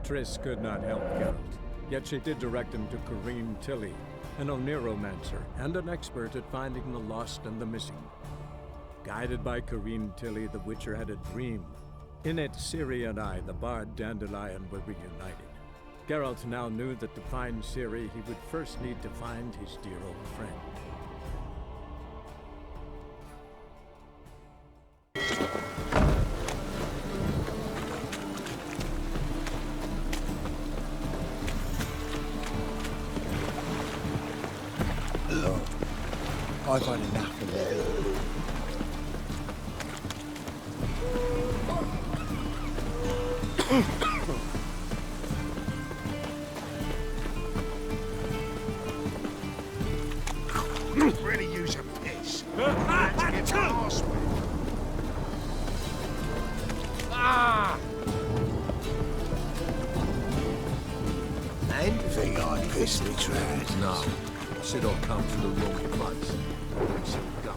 Triss could not help Geralt, yet she did direct him to Corrine Tilly, an Oniromancer and an expert at finding the lost and the missing. Guided by Corrine Tilly, the Witcher had a dream. In it, Ciri and I, the bard Dandelion, were reunited. Geralt now knew that to find Ciri, he would first need to find his dear old friend. I've had enough of it. Really use a piss. Let's get to hospital. And think I pissed me trad. No. Shit all comes to the wrong place. So go.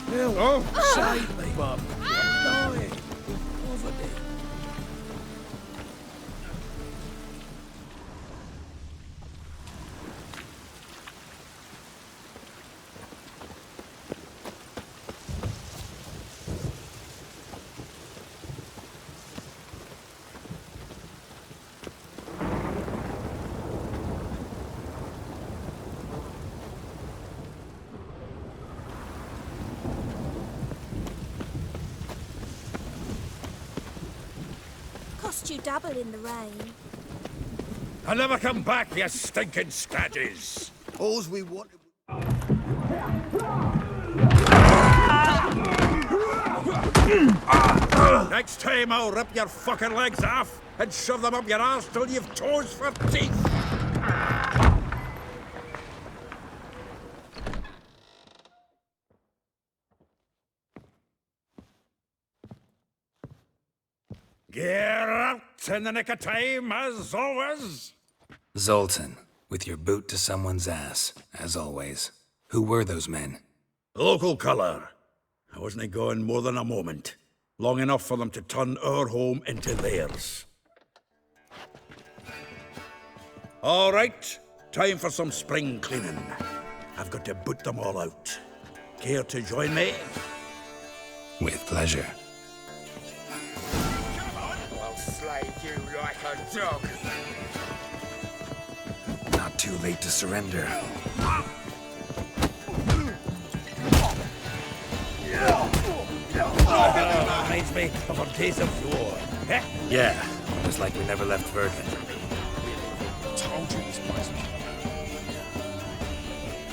Hello. Save me, Bob. I'm dying. Over there. Cost you double in the rain. I'll never come back, you stinking stagges. All's we want. Next time I'll rip your fucking legs off and shove them up your arse till you've toes for teeth. Geralt in the nick of time, as always. Zoltan, with your boot to someone's ass, as always. Who were those men? Local colour. I wasn't gone more than a moment. Long enough for them to turn our home into theirs. All right, time for some spring cleaning. I've got to boot them all out. Care to join me? With pleasure. Come on! I'll slay you like a dog. Not too late to surrender. Reminds me of our days of yore. Eh? Yeah, just like we never left Verdun. Told you this place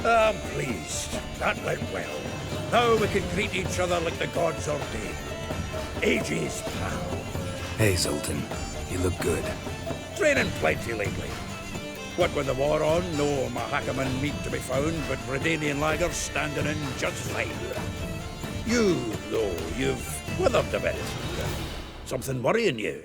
was... I'm pleased. That went well. Now we can greet each other like the gods ordained. Ages, pal. Hey, Zoltan. You look good. Training plenty lately. What with the war on, no Mahakaman meat to be found, but Redanian lagers standing in just fine. You, though, you've withered a bit. Something worrying you?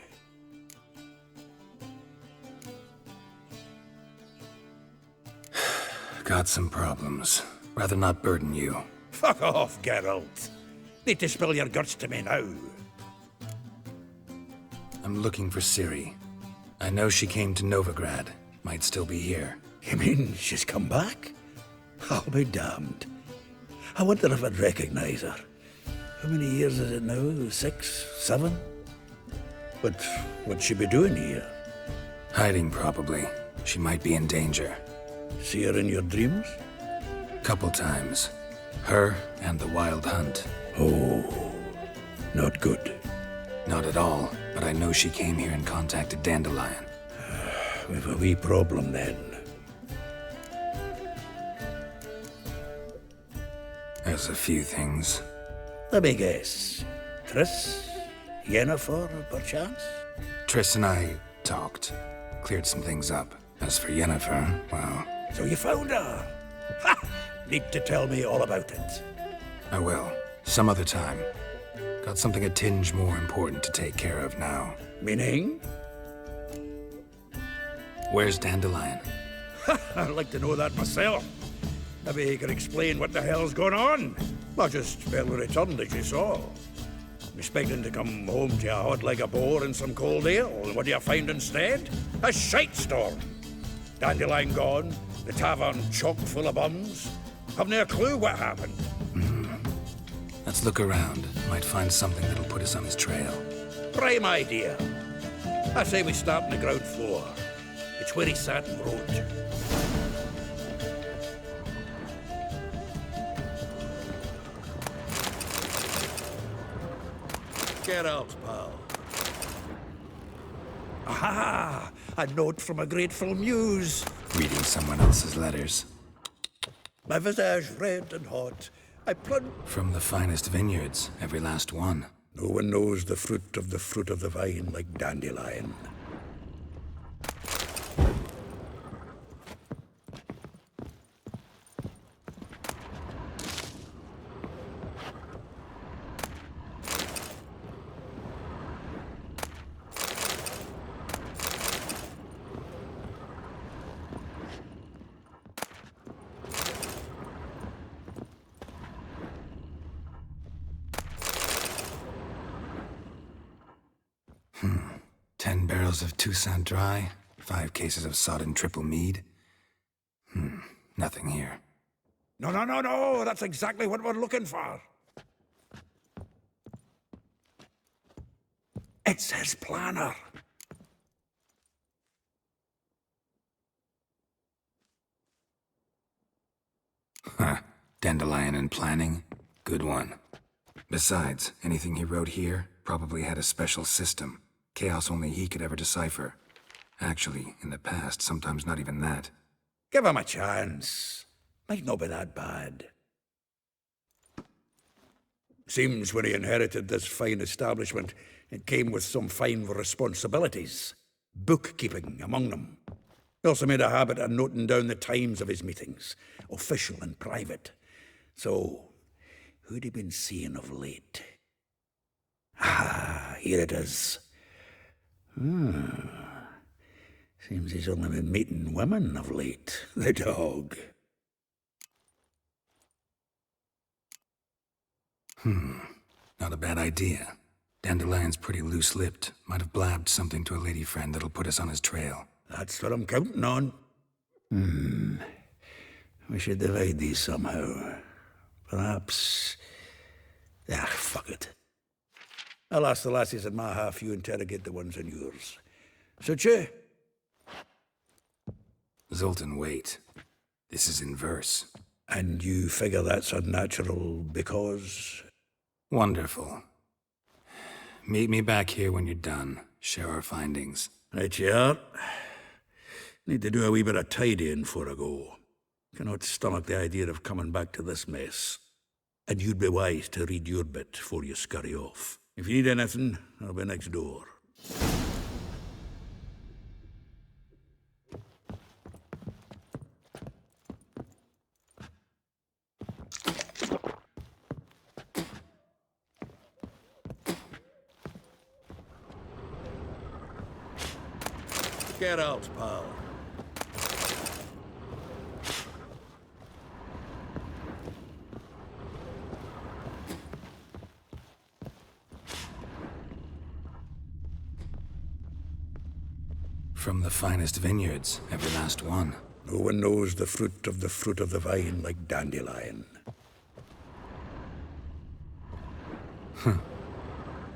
Got some problems. Rather not burden you. Fuck off, Geralt. Need to spill your guts to me now. I'm looking for Ciri. I know she came to Novigrad. Might still be here. You mean she's come back? I'll be damned. I wonder if I'd recognize her. How many years is it now? 6, 7? But what'd she be doing here? Hiding, probably. She might be in danger. See her in your dreams? Couple times. Her and the Wild Hunt. Oh, not good. Not at all, but I know she came here and contacted Dandelion. We've a wee problem then. There's a few things. Let me guess. Triss? Yennefer, perchance? Triss and I talked. Cleared some things up. As for Yennefer, well... So you found her? Ha! Need to tell me all about it. I will. Some other time. Got something a tinge more important to take care of now. Meaning? Where's Dandelion? I'd like to know that myself. Maybe he could explain what the hell's going on. I just barely returned, as you saw. I'm expecting to come home to a hot like a boar and some cold ale, and what do you find instead? A shite storm. Dandelion gone, the tavern chock full of bums. Haven't a clue what happened. Let's look around. Might find something that'll put us on his trail. Prime idea. I say we start on the ground floor. It's where he sat and wrote. Geralt, pal. Aha! A note from a grateful muse. Reading someone else's letters. My visage red and hot. I plunged. From the finest vineyards, every last one. No one knows the fruit of the vine like Dandelion. Hmm. 10 barrels of Toussaint Dry, 5 cases of sodden triple mead. Nothing here. No, that's exactly what we're looking for. It's his planner. Huh. Dandelion and planning? Good one. Besides, anything he wrote here probably had a special system. Chaos only he could ever decipher. Actually, in the past, sometimes not even that. Give him a chance. Might not be that bad. Seems when he inherited this fine establishment, it came with some fine responsibilities. Bookkeeping among them. He also made a habit of noting down the times of his meetings, official and private. So, who'd he been seeing of late? Ah, here it is. Seems he's only been meeting women of late. The dog. Not a bad idea. Dandelion's pretty loose-lipped. Might have blabbed something to a lady friend that'll put us on his trail. That's what I'm counting on. We should divide these somehow. Perhaps... fuck it. I'll ask the lassies in my half, you interrogate the ones in yours. Suit you? Zoltan, wait. This is in verse. And you figure that's unnatural because... Wonderful. Meet me back here when you're done. Share our findings. Right you are. Need to do a wee bit of tidying before I go. Cannot stomach the idea of coming back to this mess. And you'd be wise to read your bit before you scurry off. If you need anything, I'll be next door. Get out, pal. From the finest vineyards, every last one. No one knows the fruit of the vine like Dandelion.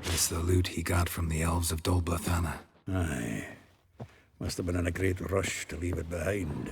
It's the loot he got from the elves of Dol Blathanna. Aye. Must have been in a great rush to leave it behind.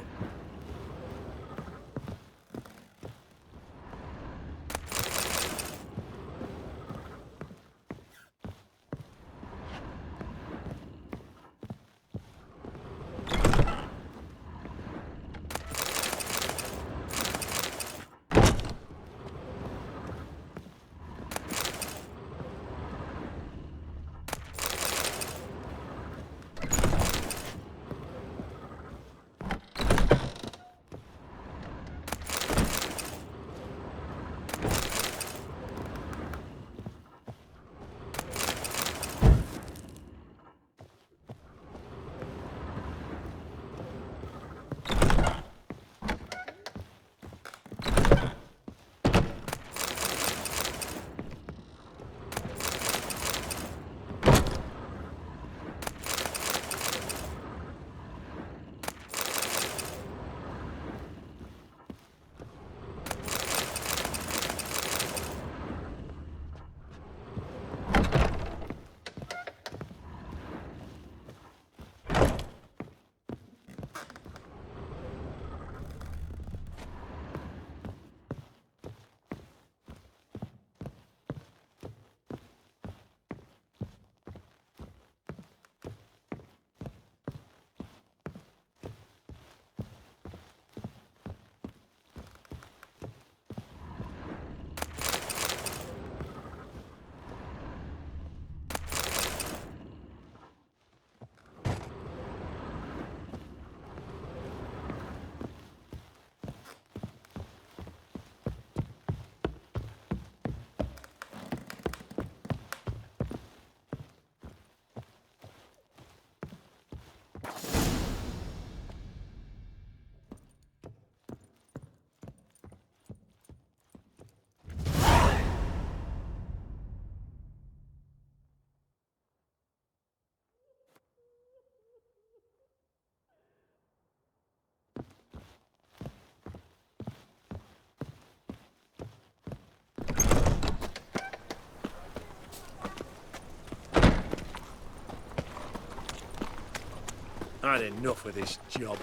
had enough of this job.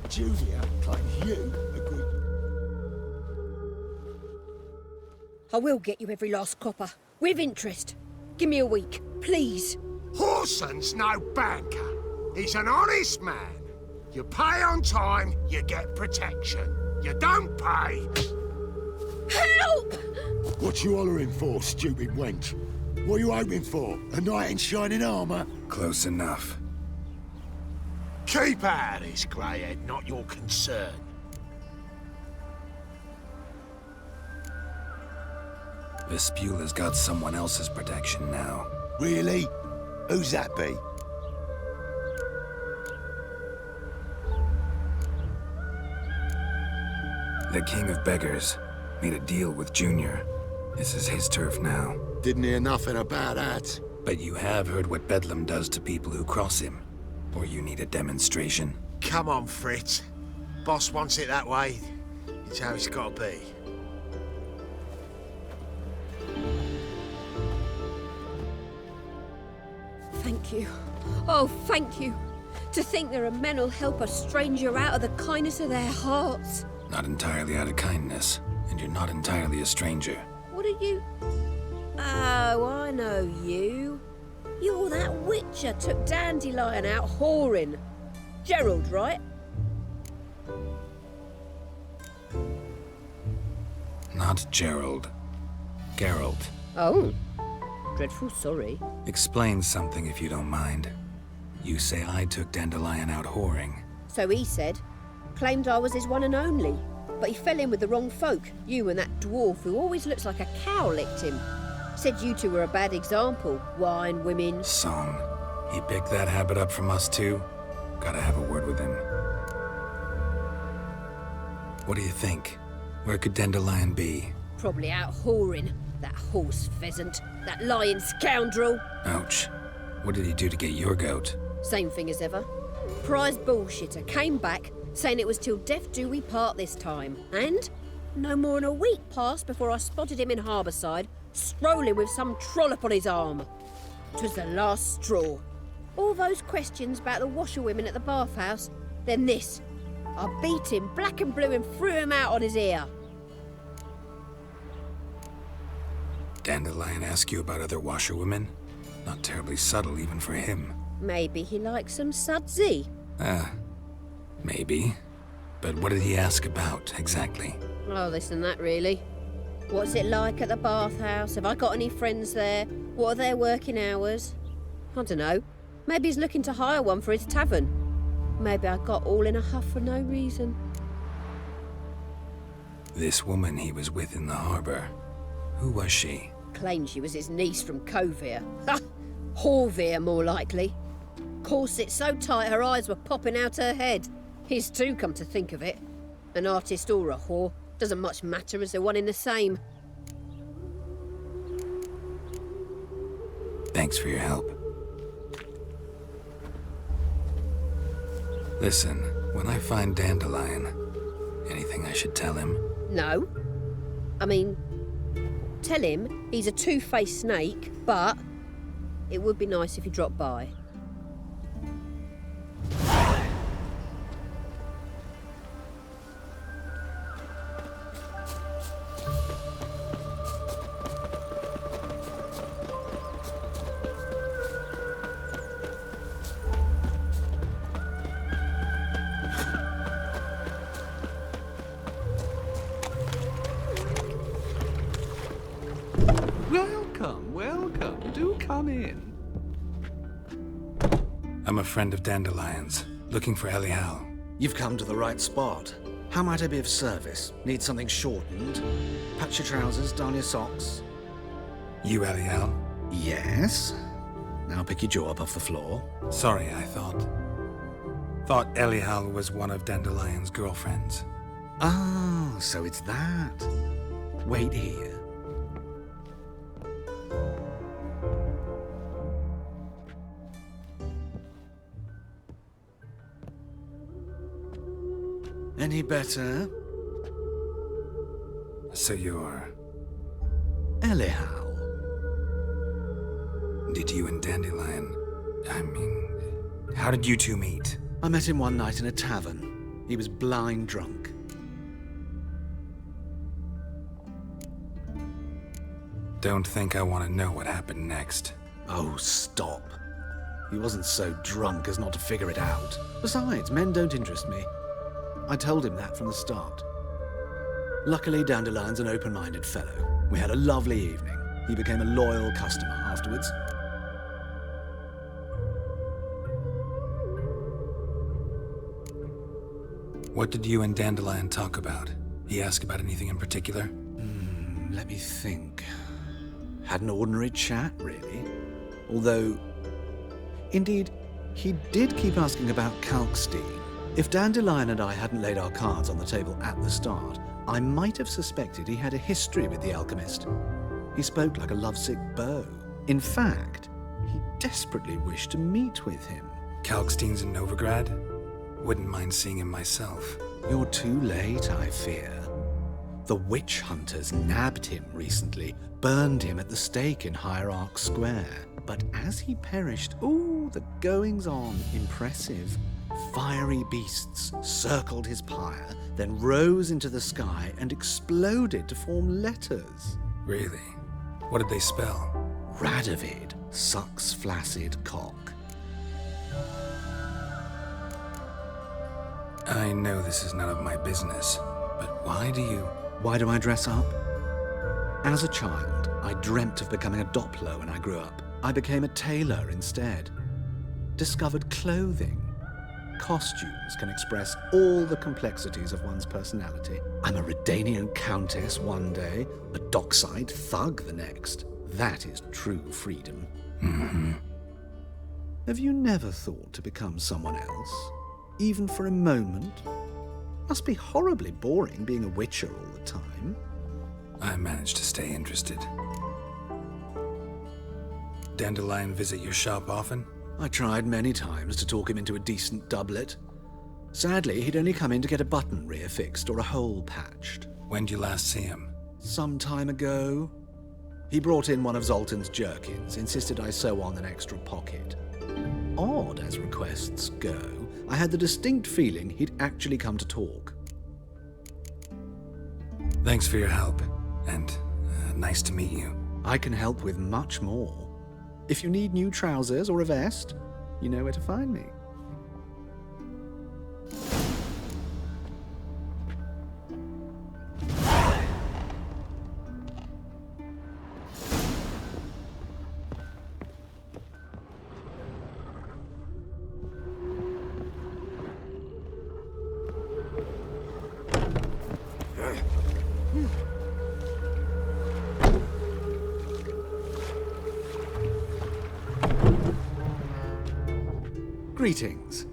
Julia claims you agreed. I will get you every last copper, with interest. Give me a week, please. Horson's no banker. He's an honest man. You pay on time, you get protection. You don't pay. Help! What you hollering for, stupid wench? What you hoping for? A knight in shining armour? Close enough. Keep out of this, greyhead, not your concern. Vespula's got someone else's protection now. Really? Who's that be? The King of Beggars made a deal with Junior. This is his turf now. Didn't hear nothing about that. But you have heard what Bedlam does to people who cross him. Or you need a demonstration? Come on, Fritz. Boss wants it that way. It's how it's got to be. Thank you. Oh, thank you. To think there are men who'll help a stranger out of the kindness of their hearts. Not entirely out of kindness, and you're not entirely a stranger. What are you? Oh, I know you. You're that witcher took Dandelion out whoring. Gerald, right? Not Gerald. Geralt. Oh. Dreadful sorry. Explain something if you don't mind. You say I took Dandelion out whoring. So he said. Claimed I was his one and only. But he fell in with the wrong folk. You and that dwarf who always looks like a cow licked him. Said you two were a bad example. Wine, women. Song. He picked that habit up from us too? Gotta have a word with him. What do you think? Where could Dandelion be? Probably out whoring. That horse pheasant. That lying scoundrel. Ouch. What did he do to get your goat? Same thing as ever. Prize bullshitter came back, saying it was till death do we part this time. And no more than a week passed before I spotted him in Harbourside, strolling with some trollop on his arm. 'Twas the last straw. All those questions about the washerwomen at the bathhouse, then this. I beat him black and blue and threw him out on his ear. Dandelion ask you about other washerwomen? Not terribly subtle even for him. Maybe he likes some sudsy. Maybe. But what did he ask about, exactly? Oh, this and that, really. What's it like at the bathhouse? Have I got any friends there? What are their working hours? I don't know. Maybe he's looking to hire one for his tavern. Maybe I got all in a huff for no reason. This woman he was with in the harbor. Who was she? Claimed she was his niece from Kovir. Ha! Horvir, more likely. Corset so tight her eyes were popping out her head. His too, come to think of it. An artist or a whore. Doesn't much matter as they're one in the same. Thanks for your help. Listen, when I find Dandelion, anything I should tell him? No. I mean, tell him he's a two-faced snake, but it would be nice if he dropped by. Welcome, welcome. Do come in. I'm a friend of Dandelion's, looking for Elial. You've come to the right spot. How might I be of service? Need something shortened? Patch your trousers, darn your socks. You Elial? Yes? Now pick your jaw up off the floor. Sorry, I thought Elial was one of Dandelion's girlfriends. Oh, so it's that. Wait here. Any better? So you're Anyhow, Did you and Dandelion... how did you two meet? I met him one night in a tavern. He was blind drunk. Don't think I want to know what happened next. Oh, stop. He wasn't so drunk as not to figure it out. Besides, men don't interest me. I told him that from the start. Luckily, Dandelion's an open-minded fellow. We had a lovely evening. He became a loyal customer afterwards. What did you and Dandelion talk about? He asked about anything in particular? Let me think. Had an ordinary chat, really. Although, indeed, he did keep asking about Kalkstein. If Dandelion and I hadn't laid our cards on the table at the start, I might have suspected he had a history with the alchemist. He spoke like a lovesick beau. In fact, he desperately wished to meet with him. Kalkstein's in Novigrad? Wouldn't mind seeing him myself. You're too late, I fear. The witch hunters nabbed him recently, burned him at the stake in Hierarch Square. But as he perished, the goings-on, impressive. Fiery beasts circled his pyre, then rose into the sky and exploded to form letters. Really? What did they spell? Radovid sucks flaccid cock. I know this is none of my business, but why do I dress up? As a child, I dreamt of becoming a Doppler when I grew up. I became a tailor instead. Discovered clothing. Costumes can express all the complexities of one's personality. I'm a Redanian countess one day, a dockside thug the next. That is true freedom. Mm-hmm. Have you never thought to become someone else? Even for a moment? Must be horribly boring being a witcher all the time. I managed to stay interested. Dandelion visit your shop often? I tried many times to talk him into a decent doublet. Sadly, he'd only come in to get a button reaffixed or a hole patched. When'd you last see him? Some time ago. He brought in one of Zoltan's jerkins, insisted I sew on an extra pocket. Odd as requests go, I had the distinct feeling he'd actually come to talk. Thanks for your help, and nice to meet you. I can help with much more. If you need new trousers or a vest, you know where to find me. Greetings.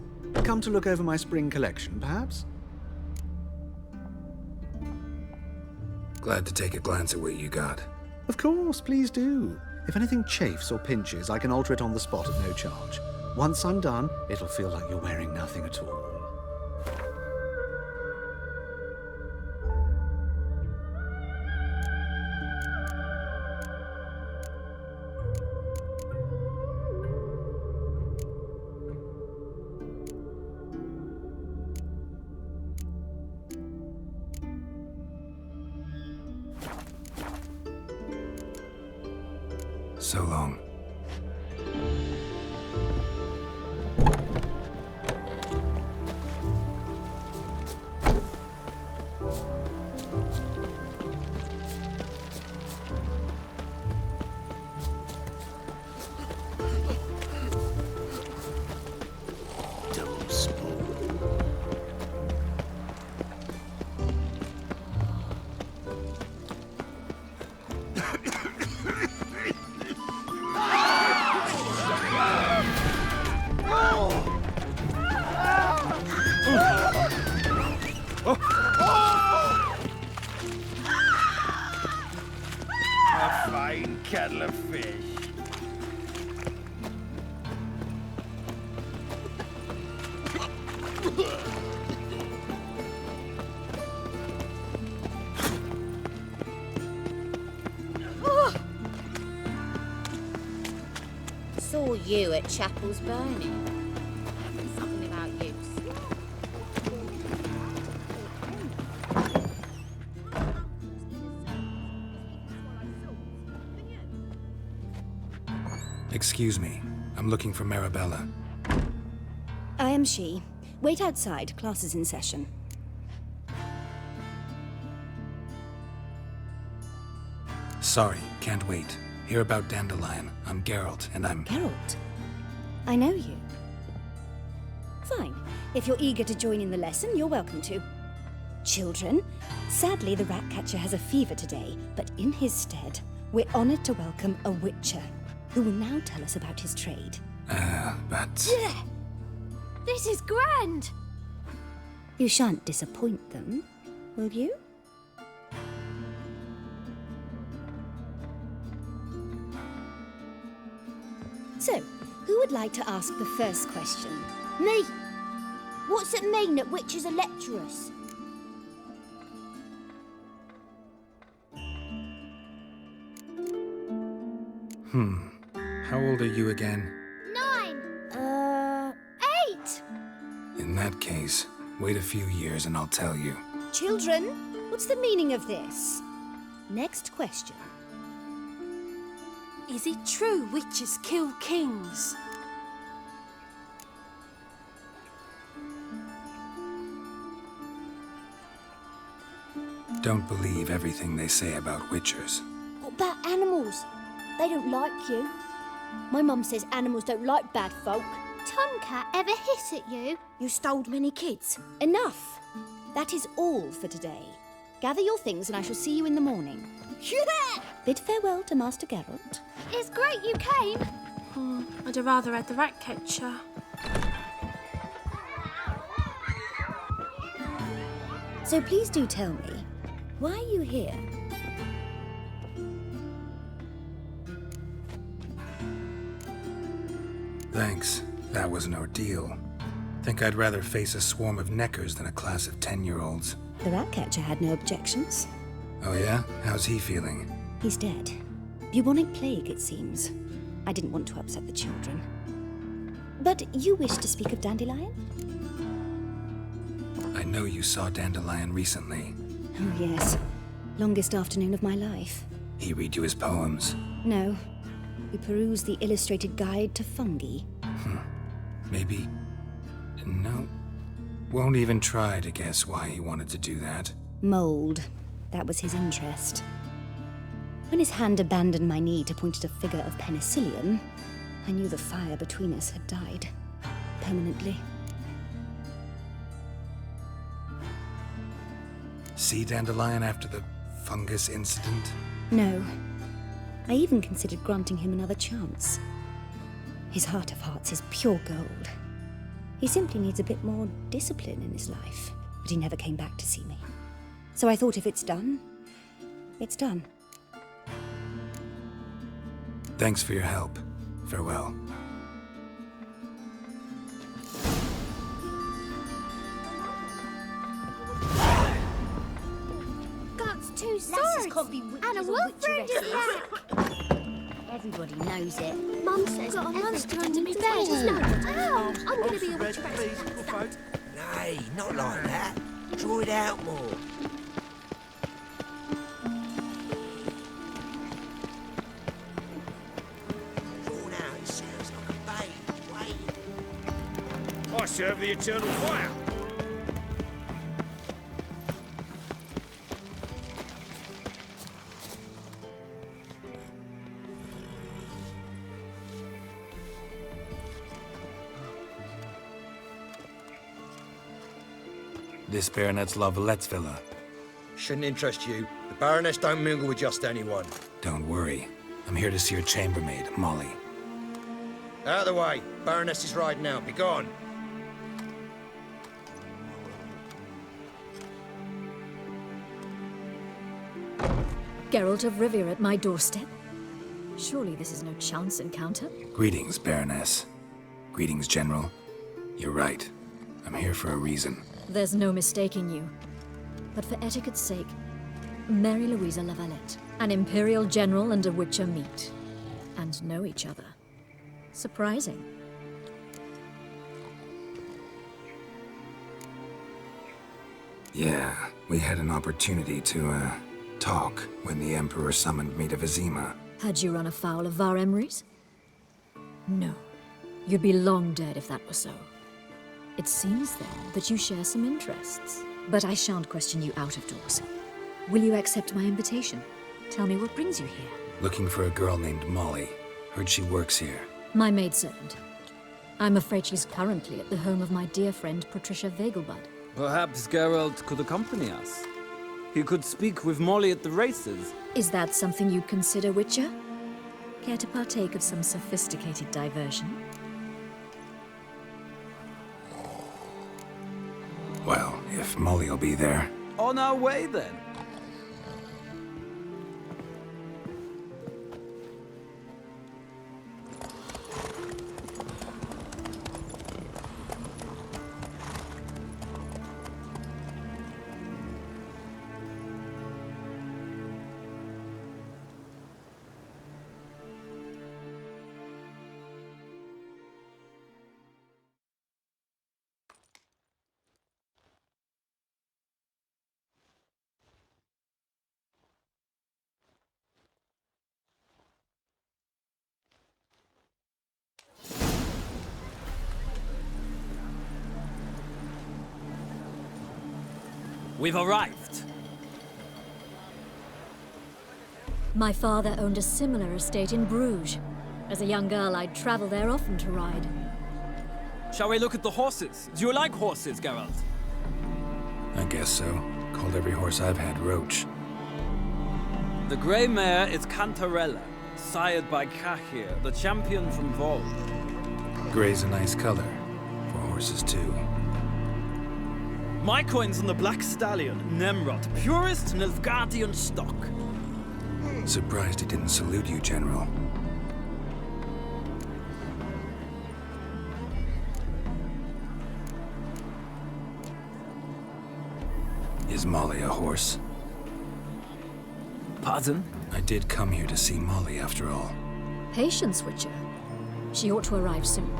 Come to look over my spring collection, perhaps? Glad to take a glance at what you got. Of course, please do. If anything chafes or pinches, I can alter it on the spot at no charge. Once I'm done, it'll feel like you're wearing nothing at all. So long. A fine kettle of fish. saw you at Chapel's Burning. Something about you. Excuse me. I'm looking for Marabella. I am she. Wait outside. Class is in session. Sorry, can't wait. Hear about Dandelion. I'm Geralt, and I'm... Geralt? I know you. Fine. If you're eager to join in the lesson, you're welcome to. Children, sadly the Ratcatcher has a fever today, but in his stead, we're honored to welcome a Witcher, who will now tell us about his trade. But... This is grand! You shan't disappoint them, will you? So, who would like to ask the first question? Me! What's it mean that witches are lecturers? How old are you again? 9! 8! In that case, wait a few years and I'll tell you. Children, what's the meaning of this? Next question. Is it true witches kill kings? Don't believe everything they say about witchers. What about animals? They don't like you. My mum says animals don't like bad folk. Tomcat ever hiss at you? You stole many kids. Enough. That is all for today. Gather your things and I shall see you in the morning. Yeah! Bid farewell to Master Geralt. It's great you came. I'd have rather had the Ratcatcher. So please do tell me, why are you here? Thanks. That was an ordeal. Think I'd rather face a swarm of neckers than a class of 10-year-olds. The Ratcatcher had no objections. Oh yeah? How's he feeling? He's dead. Bubonic plague, it seems. I didn't want to upset the children. But you wish to speak of Dandelion? I know you saw Dandelion recently. Oh, yes. Longest afternoon of my life. He read you his poems. No. We perused the illustrated guide to fungi. Maybe... No. Won't even try to guess why he wanted to do that. Mold. That was his interest. When his hand abandoned my knee to point at a figure of penicillium, I knew the fire between us had died. Permanently. See Dandelion after the fungus incident? No. I even considered granting him another chance. His heart of hearts is pure gold. He simply needs a bit more discipline in his life. But he never came back to see me. So I thought if it's done, it's done. Thanks for your help. Farewell. God's too sorry. And a wolf friend is back. Everybody knows it. Mum says got a monster under me bed. Ow! I'm going to be a witch back. Nay, not like that. Draw it out more. Drawn out, it sounds like a babe. Wait. I serve the eternal fire. This baronet's La Vallette's villa. Shouldn't interest you. The Baroness don't mingle with just anyone. Don't worry. I'm here to see your chambermaid, Molly. Out of the way. Baroness is riding out. Be gone. Geralt of Rivia at my doorstep? Surely this is no chance encounter? Greetings, Baroness. Greetings, General. You're right. I'm here for a reason. There's no mistaking you. But for etiquette's sake, Mary Louisa La Valette, an Imperial General and a Witcher meet, and know each other. Surprising. Yeah, we had an opportunity to, talk when the Emperor summoned me to Vizima. Had you run afoul of Var Emrys? No. You'd be long dead if that were so. It seems, then, that you share some interests. But I shan't question you out of doors. Will you accept my invitation? Tell me what brings you here. Looking for a girl named Molly. Heard she works here. My maidservant. I'm afraid she's currently at the home of my dear friend Patricia Vegelbud. Perhaps Geralt could accompany us. He could speak with Molly at the races. Is that something you'd consider, Witcher? Care to partake of some sophisticated diversion? Well, if Molly'll be there. On our way, then. We've arrived. My father owned a similar estate in Bruges. As a young girl, I'd travel there often to ride. Shall we look at the horses? Do you like horses, Geralt? I guess so. Called every horse I've had Roach. The grey mare is Cantarella, sired by Cahir, the champion from Vol. Grey's a nice color. For horses, too. My coin's on the black stallion, Nemrod, purest Nilfgaardian stock. Surprised he didn't salute you, General. Is Molly a horse? Pardon? I did come here to see Molly, after all. Patience, Witcher. She ought to arrive soon.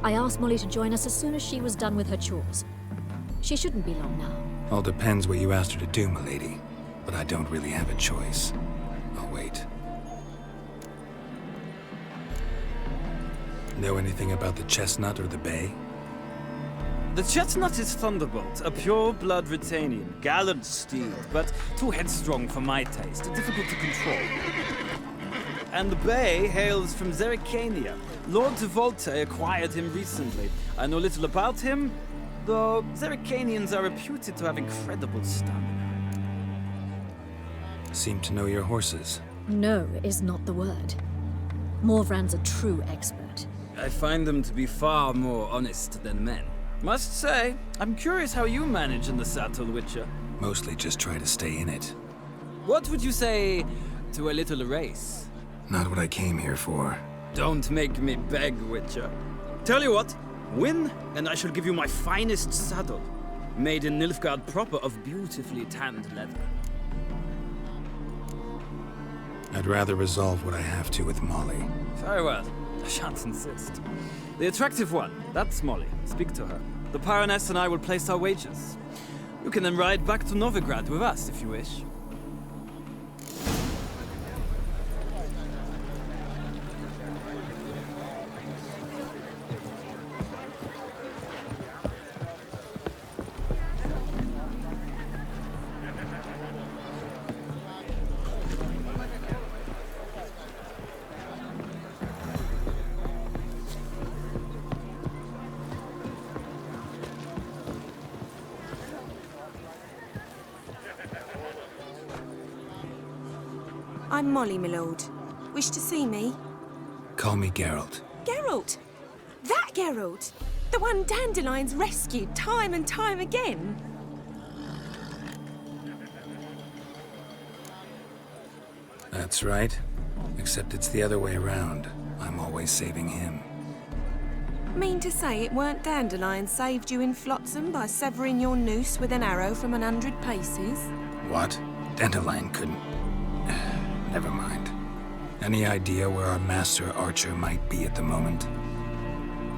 I asked Molly to join us as soon as she was done with her chores. She shouldn't be long now. All depends what you asked her to do, milady. But I don't really have a choice. I'll wait. Know anything about the chestnut or the bay? The chestnut is Thunderbolt, a pure-blood Britannian, gallant steed, but too headstrong for my taste, difficult to control. And the bay hails from Zerrikania. Lord de Volte acquired him recently. I know little about him, though Zerrikanians are reputed to have incredible stamina. Seem to know your horses. No is not the word. Morvran's a true expert. I find them to be far more honest than men. Must say, I'm curious how you manage in the saddle, Witcher. Mostly just try to stay in it. What would you say to a little race? Not what I came here for. Don't make me beg, Witcher. Tell you what, win, and I shall give you my finest saddle. Made in Nilfgaard proper of beautifully tanned leather. I'd rather resolve what I have to with Molly. Very well. I shan't insist. The attractive one, that's Molly. Speak to her. The Baroness and I will place our wagers. You can then ride back to Novigrad with us, if you wish. I'm Molly, my lord. Wish to see me? Call me Geralt. Geralt! That Geralt! The one Dandelion's rescued time and time again! That's right. Except it's the other way around. I'm always saving him. Mean to say it weren't Dandelion saved you in Flotsam by severing your noose with an arrow from 100 paces? What? Dandelion couldn't... Never mind. Any idea where our master archer might be at the moment?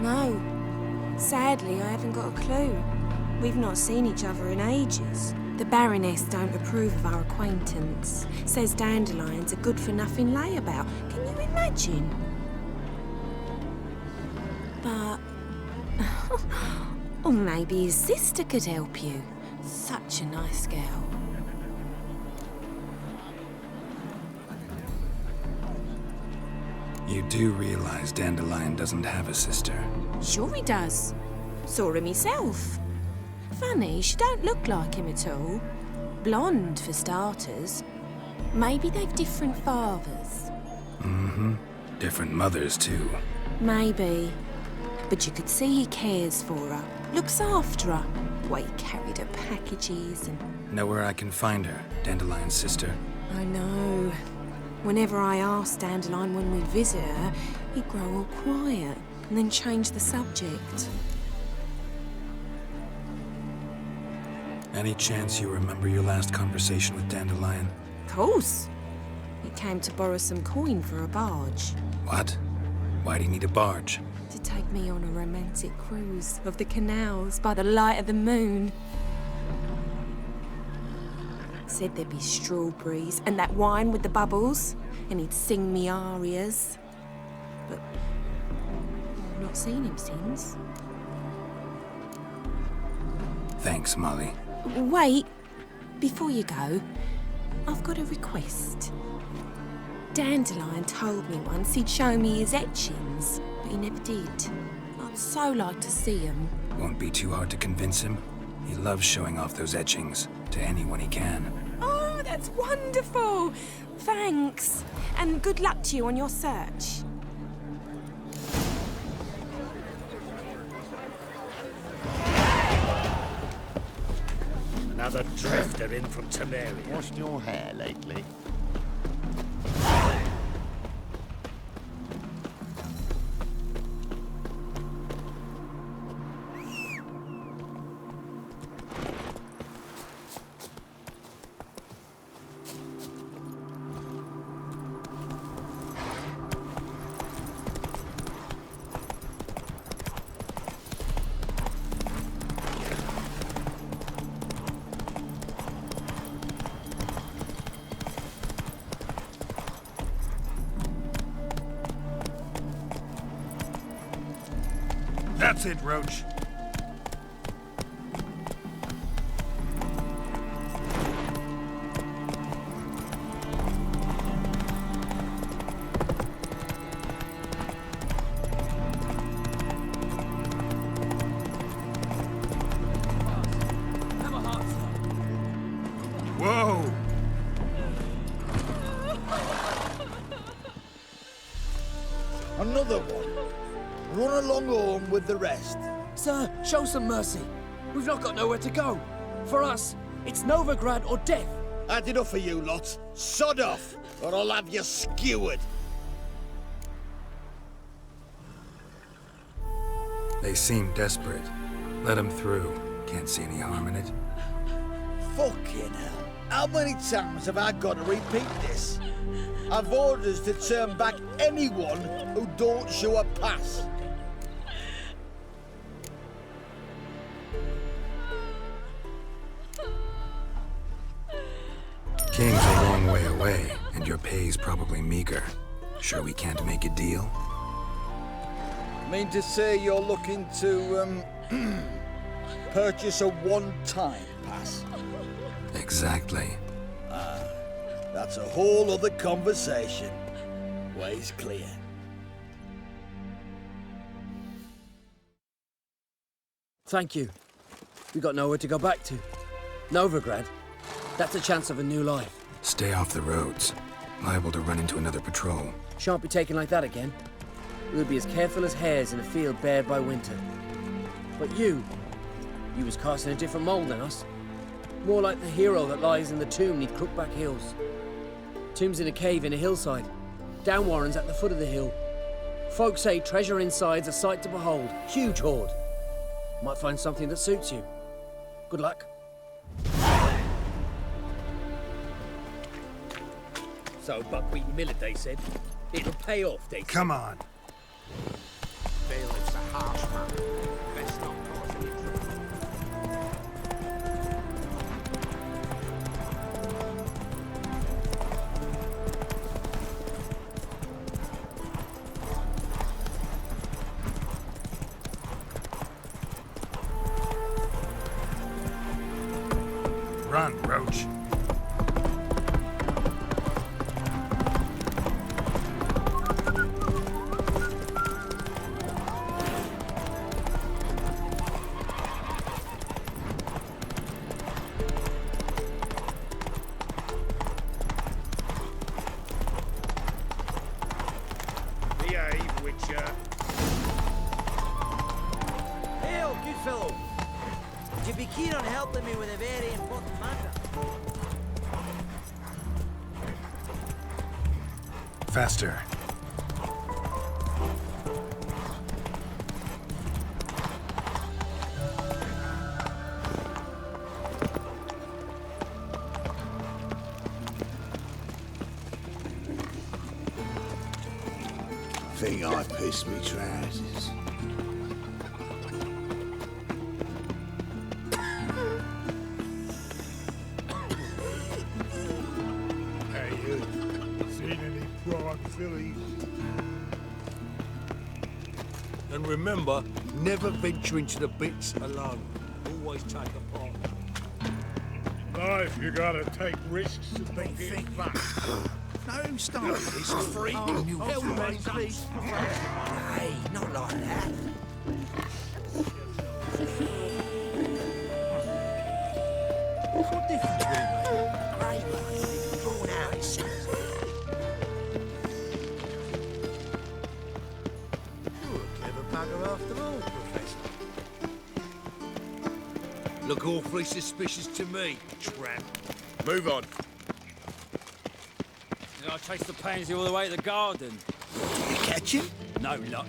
No. Sadly, I haven't got a clue. We've not seen each other in ages. The Baroness don't approve of our acquaintance. Says Dandelion's a good-for-nothing layabout. Can you imagine? But... or maybe his sister could help you. Such a nice girl. You do realize Dandelion doesn't have a sister? Sure he does. Saw him himself. Funny, she don't look like him at all. Blonde, for starters. Maybe they've different fathers. Mm-hmm. Different mothers, too. Maybe. But you could see he cares for her. Looks after her. The way he carried her packages and... Know where I can find her, Dandelion's sister? I know. Whenever I asked Dandelion when we'd visit her, he'd grow all quiet and then change the subject. Any chance you remember your last conversation with Dandelion? Of course. He came to borrow some coin for a barge. What? Why'd he need a barge? To take me on a romantic cruise of the canals by the light of the moon. Said there'd be strawberries and that wine with the bubbles, and he'd sing me arias. But I've not seen him since. Thanks, Molly. Wait, before you go, I've got a request. Dandelion told me once he'd show me his etchings, but he never did. I'd so like to see them. Won't be too hard to convince him. He loves showing off those etchings to anyone he can. Oh, that's wonderful! Thanks. And good luck to you on your search. Another drifter in from Temeria. Washed your hair lately? That's it, Roach. Whoa! Another one. Run along home with the rest. Sir, show some mercy. We've not got nowhere to go. For us, it's Novigrad or death. Had enough of you lot. Sod off, or I'll have you skewered. They seem desperate. Let them through. Can't see any harm in it. Fucking hell. How many times have I got to repeat this? I've orders to turn back anyone who don't show a pass. King's a long way away, and your pay's probably meager. Sure we can't make a deal? Mean to say you're looking to, purchase a one-time pass? Exactly. That's a whole other conversation. Way's clear. Thank you. We got nowhere to go back to. Novigrad. That's a chance of a new life. Stay off the roads. Liable to run into another patrol. Shan't be taken like that again. We'll be as careful as hares in a field bared by winter. But you was cast in a different mould than us. More like the hero that lies in the tomb neath Crookback Hills. Tomb's in a cave in a hillside. Downwarren's at the foot of the hill. Folk say treasure inside's a sight to behold. Huge hoard. Might find something that suits you. Good luck. So buckwheat millet, they said. It'll pay off, they say. Come on. Bailiff's a harsh man. Best not cause any trouble. Run, Roach. Behave, Witcher. Hail, good fellow. Would you be keen on helping me with a very important matter? Faster. Think I pissed me trousers. Hey, you. Seen any prime fillies? And remember, never venture into the bits alone. Always take a partner. Life, you gotta take risks and don't get back. No, who started this freak? Help me, please. Hey, not like that. What difference will it make? Great one. Drawn out, it seems. You're a clever bugger after all, Professor. Look awfully suspicious to me, tramp. Move on. I chased the pansy all the way to the garden. You catch him? No luck.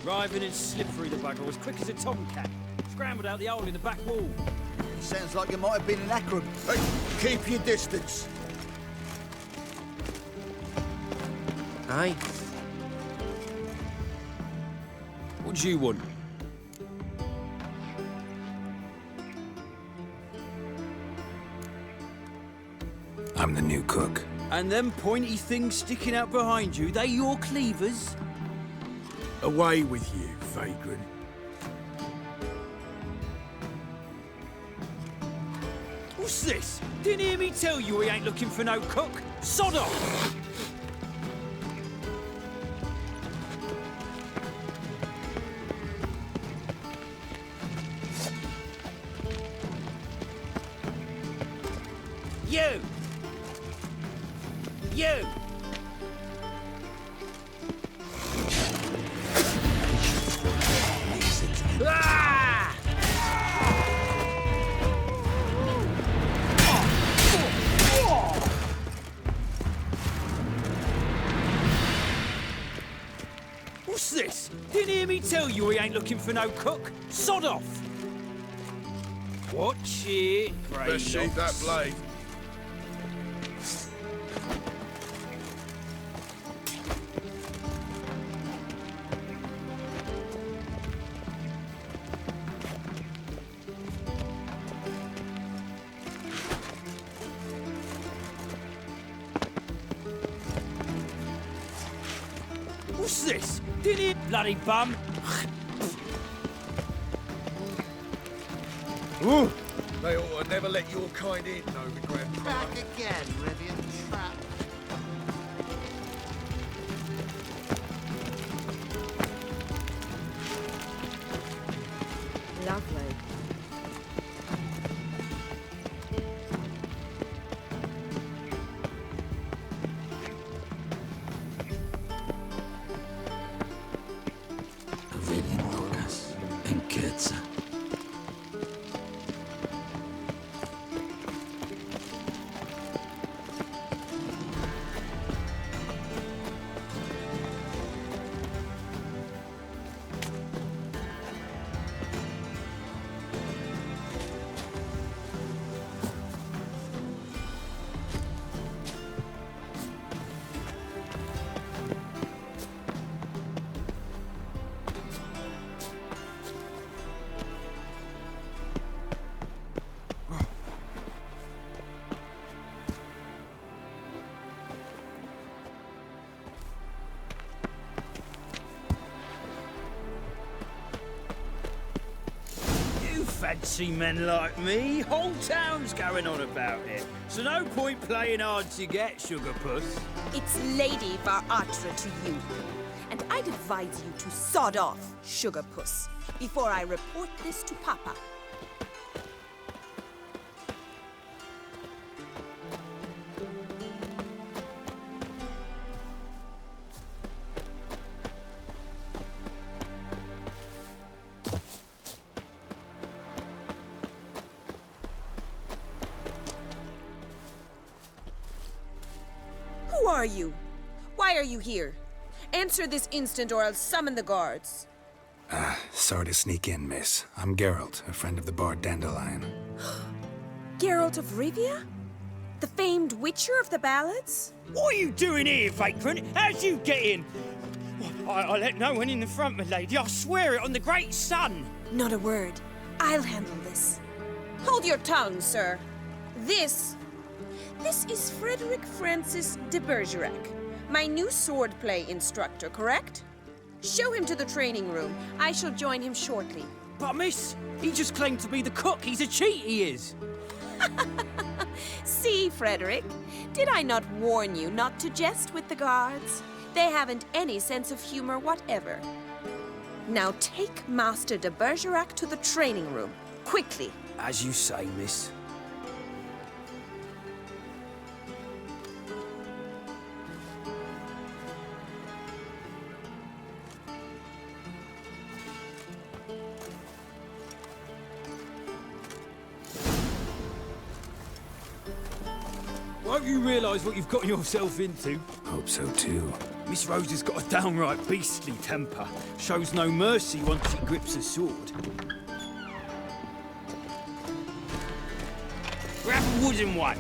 Writhing and slippery, the bugger, as quick as a tomcat. Scrambled out the hole in the back wall. Sounds like you might have been an acrobat. Hey, keep your distance. Aye. What do you want? I'm the new cook. And them pointy things sticking out behind you, they your cleavers? Away with you, vagrant. What's this? Didn't hear me tell you we ain't looking for no cook? Sod off! You! You! Ah! What's this? Didn't hear me tell you we ain't looking for no cook? Sod off! Watch it, grey Best sheathe that locks. blade. What's this? Did it, bloody bum? Ooh, they ought to never let your kind in, Novigrad. Back again, Rivian trap. Lovely. Vedi, Lucas. Enchezza. fancy men like me. Whole town's going on about it. So no point playing hard to get, Sugar Puss. It's Lady Varatra to you. And I'd advise you to sod off, Sugar Puss, before I report this to Papa. Who are you? Why are you here? Answer this instant or I'll summon the guards. Sorry to sneak in, miss. I'm Geralt, a friend of the bard Dandelion. Geralt of Rivia? The famed witcher of the ballads? What are you doing here, vagrant? How'd you get in? I let no one in the front, my lady. I swear it on the great sun. Not a word. I'll handle this. Hold your tongue, sir. This is Frederick Francis de Bergerac, my new swordplay instructor, correct? Show him to the training room. I shall join him shortly. But miss, he just claimed to be the cook. He's a cheat, he is. See, Frederick, did I not warn you not to jest with the guards? They haven't any sense of humor whatever. Now take Master de Bergerac to the training room, quickly. As you say, miss. Won't you realise what you've gotten yourself into? Hope so too. Miss Rose has got a downright beastly temper. Shows no mercy once she grips a sword. Grab a wooden one.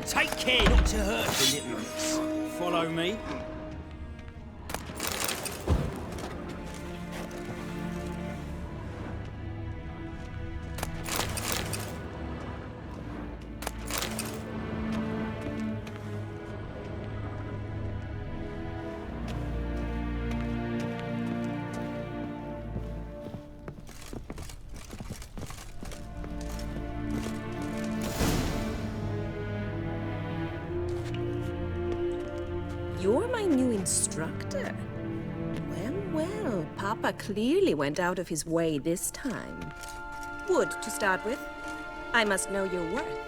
Take care not to hurt the little miss. Follow me. You're my new instructor? Well, Papa clearly went out of his way this time. Wood, to start with. I must know your worth.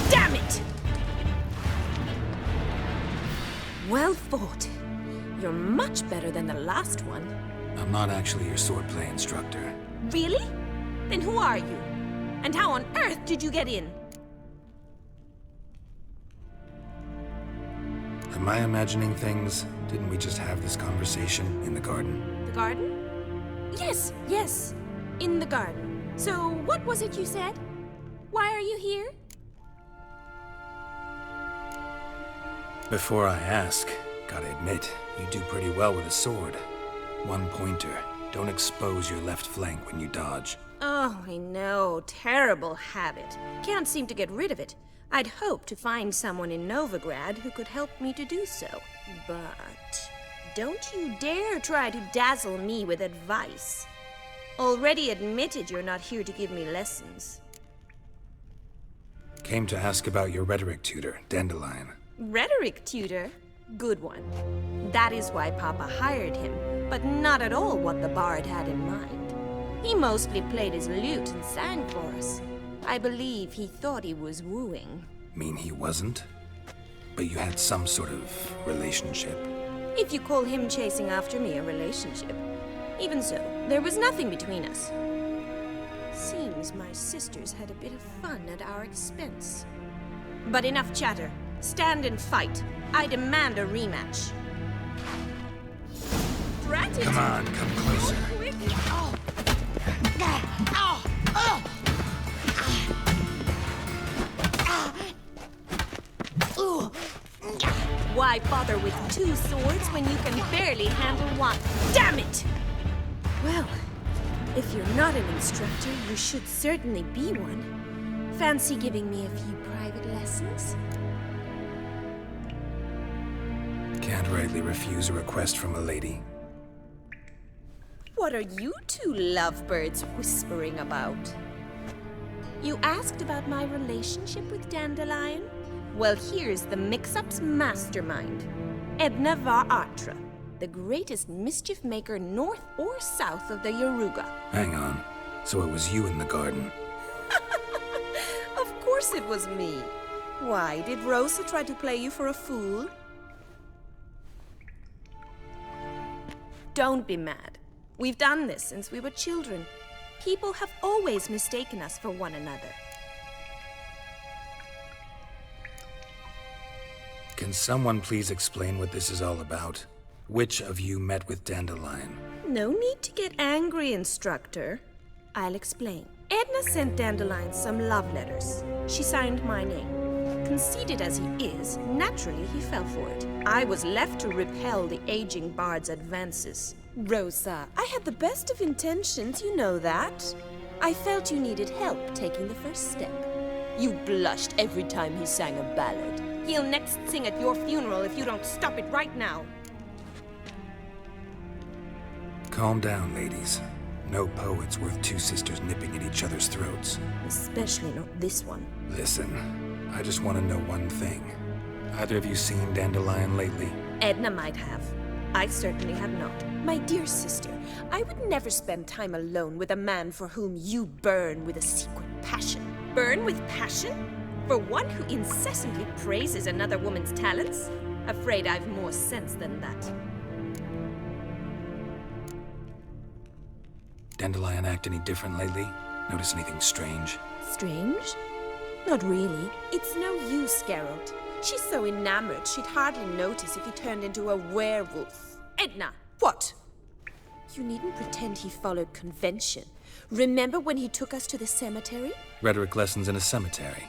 Damn it! Well fought. You're much better than the last one. I'm not actually your swordplay instructor. Really? Then who are you? And how on earth did you get in? Am I imagining things? Didn't we just have this conversation in the garden? The garden? Yes. In the garden. So, what was it you said? Why are you here? Before I ask, gotta admit, you do pretty well with a sword. One pointer. Don't expose your left flank when you dodge. Oh, I know. Terrible habit. Can't seem to get rid of it. I'd hoped to find someone in Novigrad who could help me to do so. But don't you dare try to dazzle me with advice. Already admitted you're not here to give me lessons. Came to ask about your rhetoric tutor, Dandelion. Rhetoric tutor? Good one. That is why Papa hired him, but not at all what the bard had in mind. He mostly played his lute and sang for us. I believe he thought he was wooing. Mean he wasn't? But you had some sort of relationship. If you call him chasing after me a relationship. Even so, there was nothing between us. Seems my sisters had a bit of fun at our expense. But enough chatter. Stand and fight. I demand a rematch. rat it! Come on, come closer. Quick! Why bother with two swords when you can barely handle one? Damn it! Well, if you're not an instructor, you should certainly be one. Fancy giving me a few private lessons? Can't rightly refuse a request from a lady. What are you two lovebirds whispering about? You asked about my relationship with Dandelion? Well, here's the mix-up's mastermind. Edna var Atra, the greatest mischief maker north or south of the Yaruga. Hang on. So it was you in the garden. Of course it was me. Why, did Rosa try to play you for a fool? Don't be mad. We've done this since we were children. People have always mistaken us for one another. Can someone please explain what this is all about? Which of you met with Dandelion? No need to get angry, instructor. I'll explain. Edna sent Dandelion some love letters. She signed my name. Conceited as he is, naturally he fell for it. I was left to repel the aging bard's advances. Rosa, I had the best of intentions, you know that. I felt you needed help taking the first step. You blushed every time he sang a ballad. He'll next sing at your funeral if you don't stop it right now. Calm down, ladies. No poet's worth two sisters nipping at each other's throats. Especially not this one. Listen, I just want to know one thing. Either of you seen Dandelion lately? Edna might have. I certainly have not. My dear sister, I would never spend time alone with a man for whom you burn with a secret passion. Burn with passion? For one who incessantly praises another woman's talents? Afraid I've more sense than that. Dandelion act any different lately? Notice anything strange? Strange? Not really. It's no use, Geralt. She's so enamored she'd hardly notice if he turned into a werewolf. Edna! What? You needn't pretend he followed convention. Remember when he took us to the cemetery? Rhetoric lessons in a cemetery.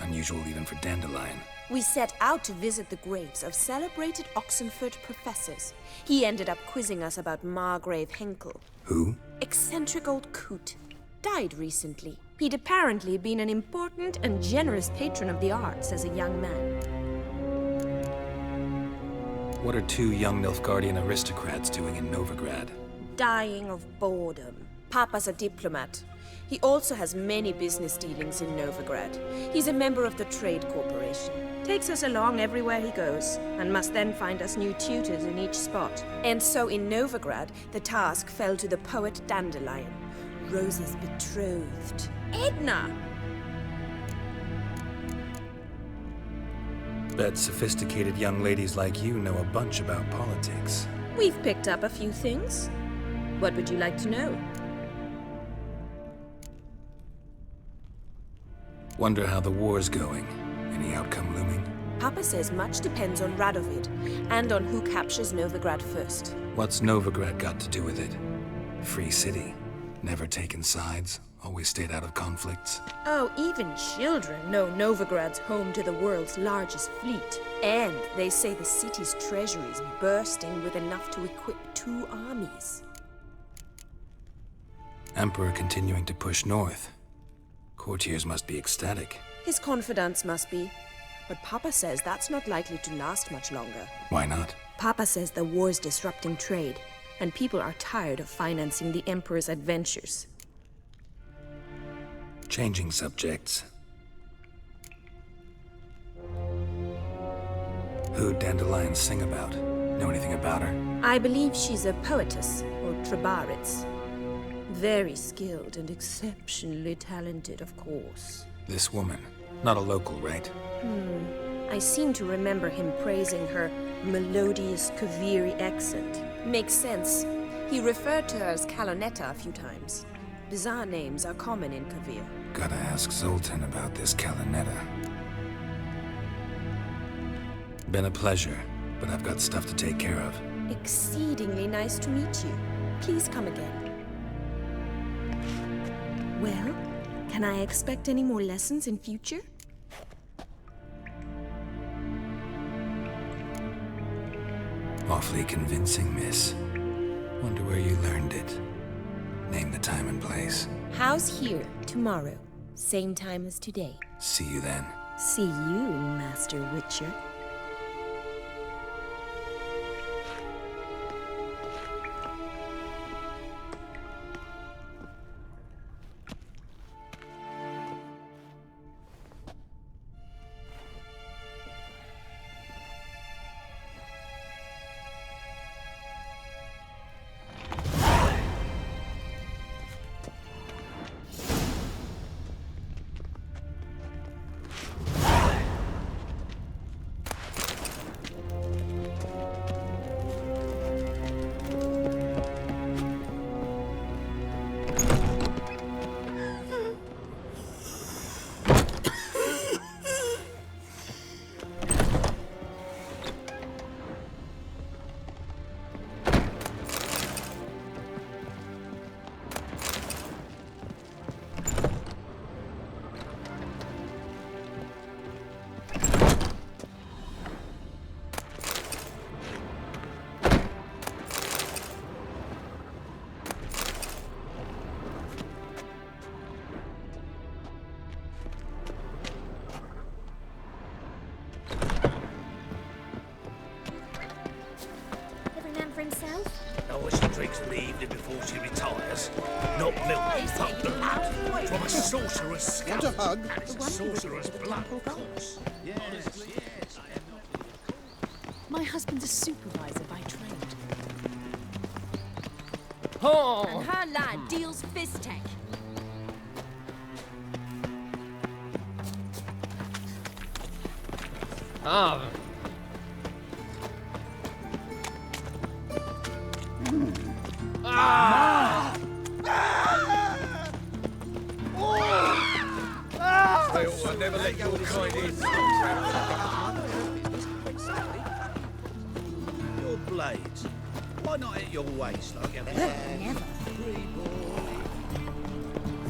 Unusual even for Dandelion. We set out to visit the graves of celebrated Oxenford professors. He ended up quizzing us about Margrave Henkel. Who? Eccentric old coot. Died recently. He'd apparently been an important and generous patron of the arts as a young man. What are two young Nilfgaardian aristocrats doing in Novigrad? Dying of boredom. Papa's a diplomat. He also has many business dealings in Novigrad. He's a member of the Trade Corporation. Takes us along everywhere he goes, and must then find us new tutors in each spot. And so in Novigrad, the task fell to the poet Dandelion, Rosa's betrothed. Edna! Bet sophisticated young ladies like you know a bunch about politics. We've picked up a few things. What would you like to know? Wonder how the war's going. Any outcome looming? Papa says much depends on Radovid, and on who captures Novigrad first. What's Novigrad got to do with it? Free city. Never taken sides. Always stayed out of conflicts. Oh, even children know Novigrad's home to the world's largest fleet. And they say the city's treasury is bursting with enough to equip 2 armies. Emperor continuing to push north. Courtiers must be ecstatic. His confidants must be. But Papa says that's not likely to last much longer. Why not? Papa says the war's disrupting trade, and people are tired of financing the Emperor's adventures. Changing subjects. Who'd Dandelion sing about? Know anything about her? I believe she's a poetess, or Trebaritz. Very skilled and exceptionally talented, of course. This woman. Not a local, right? I seem to remember him praising her melodious Kaviri accent. Makes sense. He referred to her as Calonetta a few times. Bizarre names are common in Kavir. Gotta ask Zoltan about this Calonetta. Been a pleasure. but I've got stuff to take care of. Exceedingly nice to meet you. Please come again. Well, can I expect any more lessons in future? Awfully convincing, miss. Wonder where you learned it. Name the time and place. House here, tomorrow. Same time as today. See you then. See you, Master Witcher. She drinks in the evening before she retires. Not milk, but blood. From a sorcerer's scalp. Want a hug? And it's a sorcerer's blood, of course. Yes, yes, I am not... My husband's a supervisor by trade. Oh. And her lad deals fist tech. Ah. Ah! I'll never let your kind in. Your blades. Why not at your waist like a Never.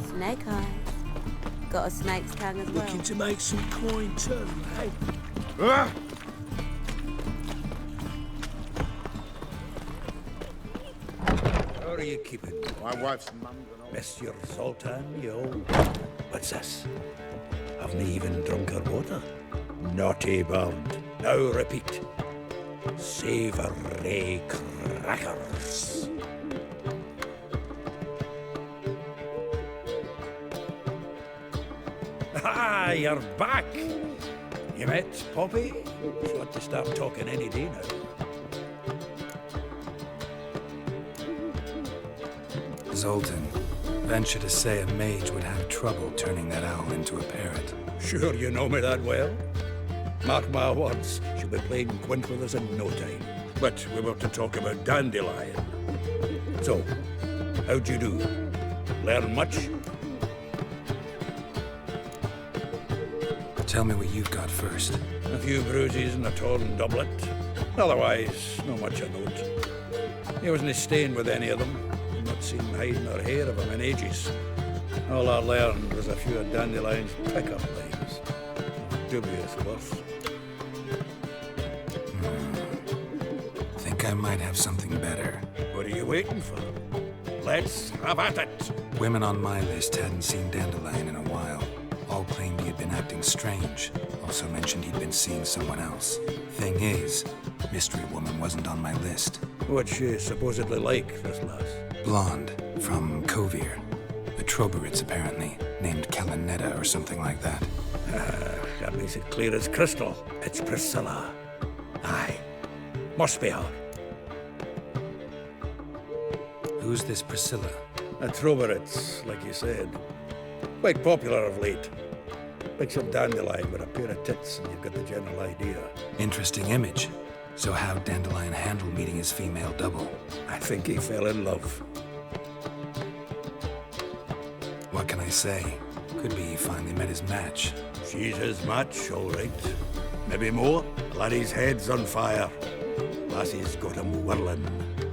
Snake eyes. Got a snake's tongue as well. Looking to make some coin too, eh? How are you keeping? My wife's mum. Monsieur Zoltan, you old... What's this? Haven't even drunk her water? Naughty bird. Now repeat. Savoury crackers. Ah, you're back. You met Poppy? She ought to start talking any day now. Zoltan, venture to say a mage would have trouble turning that owl into a parrot. Sure you know me that well? Mark my words, she'll be playing quint with us in no time. But we were to talk about Dandelion. So, how'd you do? Learn much? Tell me what you've got first. A few bruises and a torn doublet. Otherwise, not much of note. He wasn't staying with any of them. Not seen hiding or hair of him in ages. All I learned was a few of Dandelion's pickup lines. Dubious worth. Think I might have something better. What are you waiting for? Let's have at it! Women on my list hadn't seen Dandelion in a while. All claimed he had been acting strange. Also mentioned he'd been seeing someone else. Thing is, Mystery Woman wasn't on my list. What's she supposedly like, this lass? Blonde, from Kovir. The Troberits, apparently. Named Kalanetta or something like that. That makes it clear as crystal. It's Priscilla. Aye. Must be her. Who's this Priscilla? A Troberits, like you said. Quite popular of late. Picture Dandelion with a pair of tits and you've got the general idea. Interesting image. So how'd Dandelion handle meeting his female double? I think he fell in love. What can I say? Could be he finally met his match. She's his match, all right. Maybe more. Laddie's head's on fire. Lassie's got 'em whirling.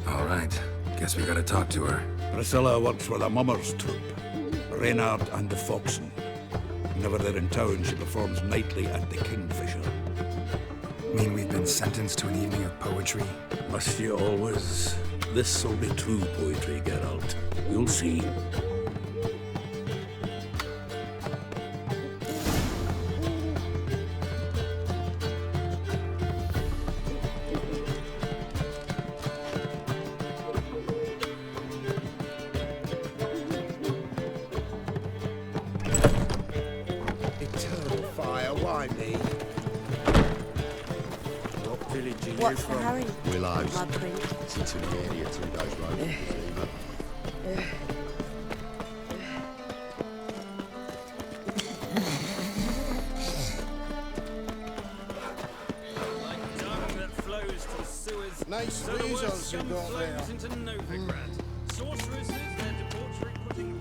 All right. Guess we gotta talk to her. Priscilla works for the Mummers troupe. Reynard and the Foxen. Whenever they're in town, she performs nightly at the Kingfisher. Mean we've been sentenced to an evening of poetry? Must you always? This'll be true poetry, Geralt. You'll see. Eternal fire, why me? What village are you What's the from? hurry? Willows. My prince. It's into the area 2 days road. Nice So the word weasels you scum got flows there. into Novigrad. Sorceresses, their debauchery putting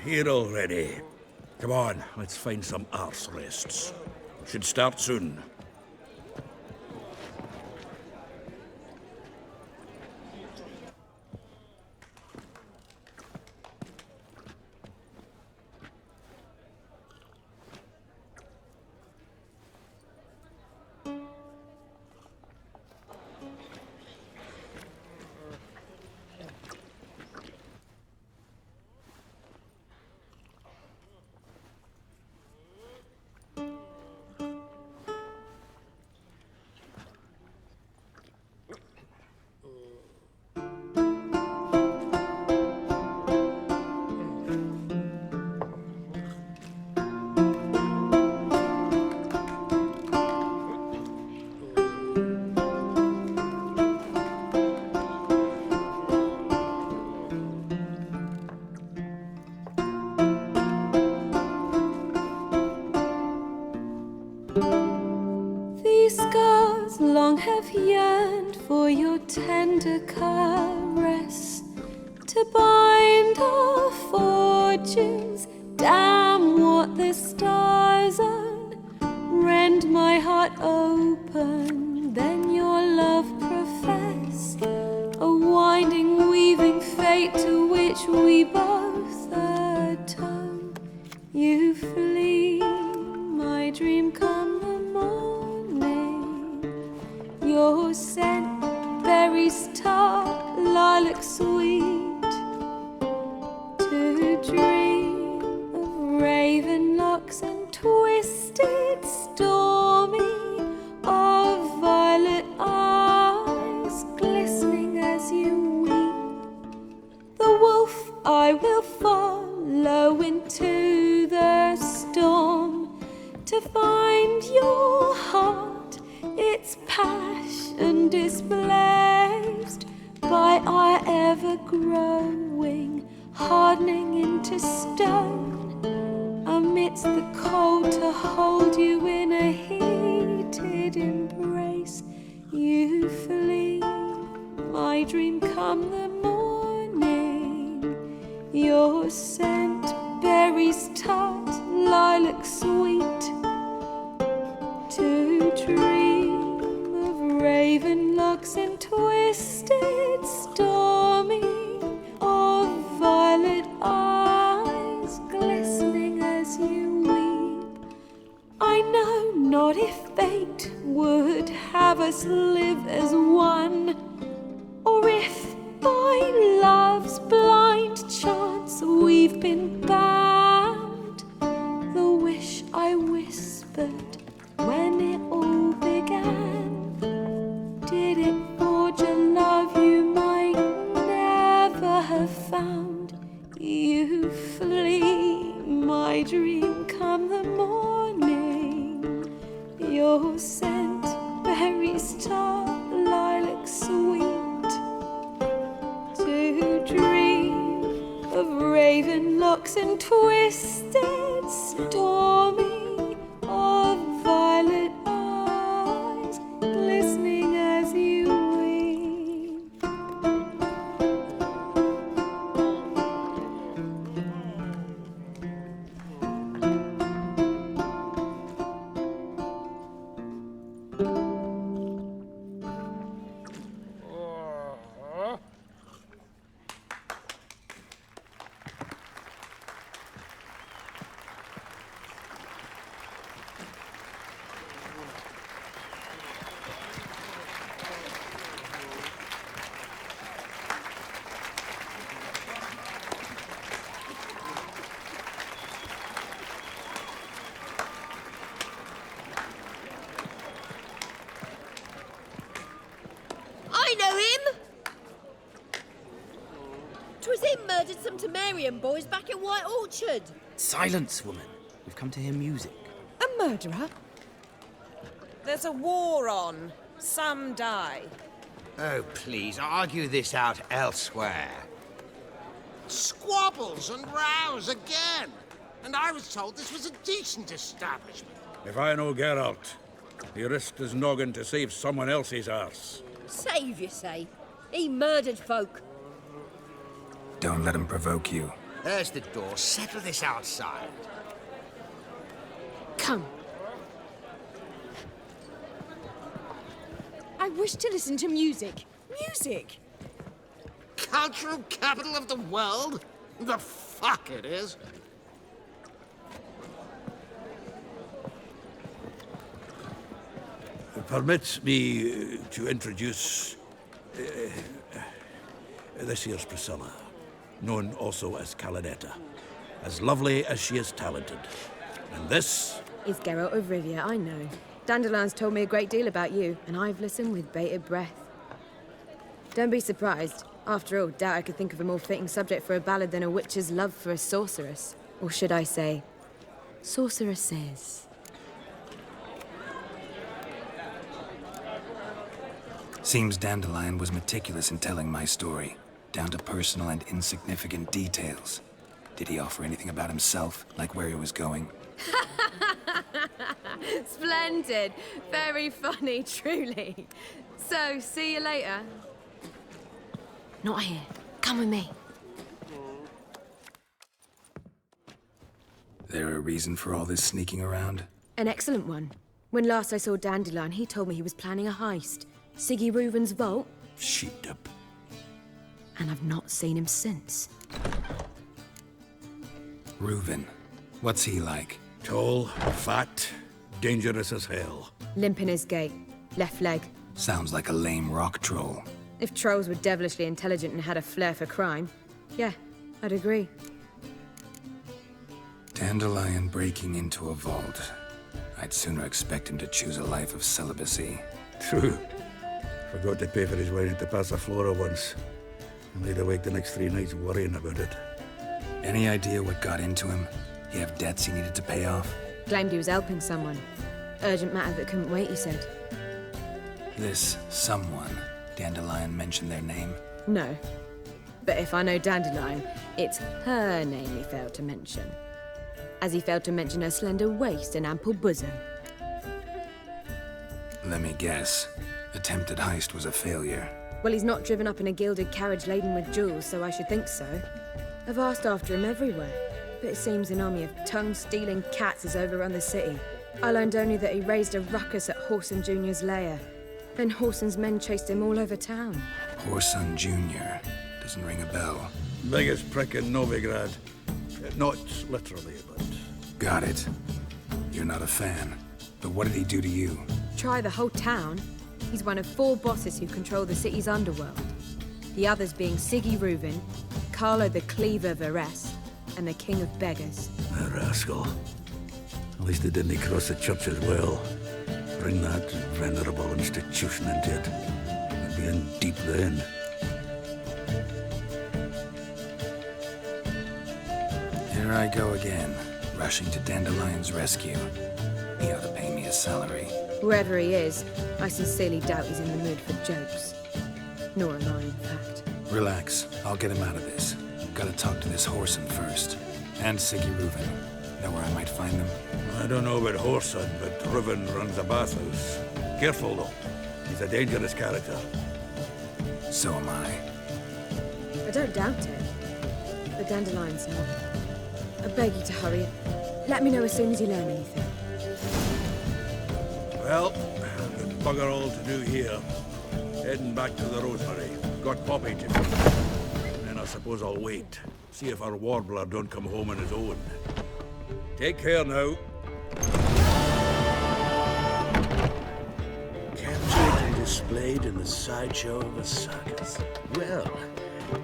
Here already. Come on, let's find some arse rests. Should start soon. These scars long have yearned for your tender caress, to bind our fortunes. Damn what the stars own. Rend my heart open, then your love profess, a winding, weaving fate to which we both atone. You flee, my dream come the morning. Your scent, berries tart, lilac sweet, to dream of raven locks and twisted stormy, of violet eyes glistening as you weep. The wolf I will follow into the storm, to find your heart, its passion displaced by our ever-growing, hardening into stone. Amidst the cold, to hold you in a heated embrace. You flee, my dream come the morning. Your scent, berries tart, lilac sweet, to dream of raven locks and twisted stormy, of violet eyes glistening as you weep. I know not if fate would have us live as one, or if by love's blind chance we've been bound. The wish I whispered when it all began, did it forge a love you might never have found? You flee, my dream come the morning. Your scent, berries tart, lilac sweet, to dream of raven locks and twisted stormy, of violet eyes know him! 'Twas him murdered some Temerian boys back in White Orchard. Silence, woman. We've come to hear music. A murderer? There's a war on. Some die. Oh, please, argue this out elsewhere. Squabbles and rows again! And I was told this was a decent establishment. If I know Geralt, he risked his noggin to save someone else's arse. Save, you say? He murdered folk. Don't let him provoke you. There's the door. Settle this outside. Come. I wish to listen to music. Music! Cultural capital of the world? The fuck it is. Permit me to introduce... this here's Priscilla, known also as Calinetta. As lovely as she is talented. And this... Is Geralt of Rivia, I know. Dandelion's told me a great deal about you, and I've listened with bated breath. Don't be surprised. After all, doubt I could think of a more fitting subject for a ballad than a witch's love for a sorceress. Or should I say, sorceresses. Seems Dandelion was meticulous in telling my story, down to personal and insignificant details. Did he offer anything about himself, like where he was going? Splendid. Very funny, truly. So, see you later. Not here. Come with me. There a reason for all this sneaking around? An excellent one. When last I saw Dandelion, he told me he was planning a heist. Siggy Reuven's vault. Sheet up. And I've not seen him since. Reuven. What's he like? Tall, fat, dangerous as hell. Limp in his gait. Left leg. Sounds like a lame rock troll. If trolls were devilishly intelligent and had a flair for crime, yeah, I'd agree. Dandelion breaking into a vault. I'd sooner expect him to choose a life of celibacy. True. Forgot to pay for his wine at the Passaflora once. And laid awake the next 3 nights worrying about it. Any idea what got into him? He have debts he needed to pay off? Claimed he was helping someone. Urgent matter that couldn't wait, he said. This someone, Dandelion mentioned their name? No. But if I know Dandelion, it's her name he failed to mention. As he failed to mention her slender waist and ample bosom. Let me guess. Attempted heist was a failure. Well, he's not driven up in a gilded carriage laden with jewels, so I should think so. I've asked after him everywhere, but it seems an army of tongue-stealing cats has overrun the city. I learned only that he raised a ruckus at Whoreson Jr.'s lair. Then Whoreson's men chased him all over town. Whoreson Jr. Doesn't ring a bell. Biggest prick in Novigrad. Not literally, but... Got it. You're not a fan. But what did he do to you? Try the whole town. He's one of 4 bosses who control the city's underworld. The others being Siggy Reuven, Carlo the Cleaver Varese, and the King of Beggars. A rascal. At least they didn't cross the church as well. Bring that venerable institution into it. I'd be in deep then. Here I go again, rushing to Dandelion's rescue. He ought to pay me a salary. Whoever he is, I sincerely doubt he's in the mood for jokes. Nor am I, in fact. Relax. I'll get him out of this. Gotta talk to this Whoreson first. And Siggy Reuven. Know where I might find them? I don't know about Whoreson, but Reuven runs a bathhouse. Careful, though. He's a dangerous character. So am I. I don't doubt it. But Dandelion's not. I beg you to hurry. Let me know as soon as you learn anything. Well, there's bugger all to do here. Heading back to the Rosemary. Got Poppy to do. And then I suppose I'll wait. See if our warbler don't come home on his own. Take care now. Captured and displayed in the sideshow of a circus. Well,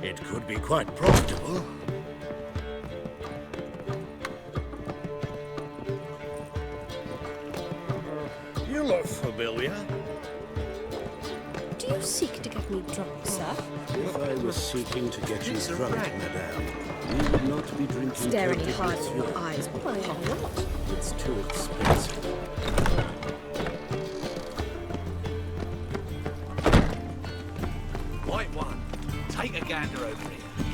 it could be quite profitable. You look familiar. Do you seek to get me drunk, sir? If I was seeking to get you drunk, madame, you would not be drinking Stare any turkey harder with in you. your eyes. Why not? It's too expensive. White one, take a gander over here.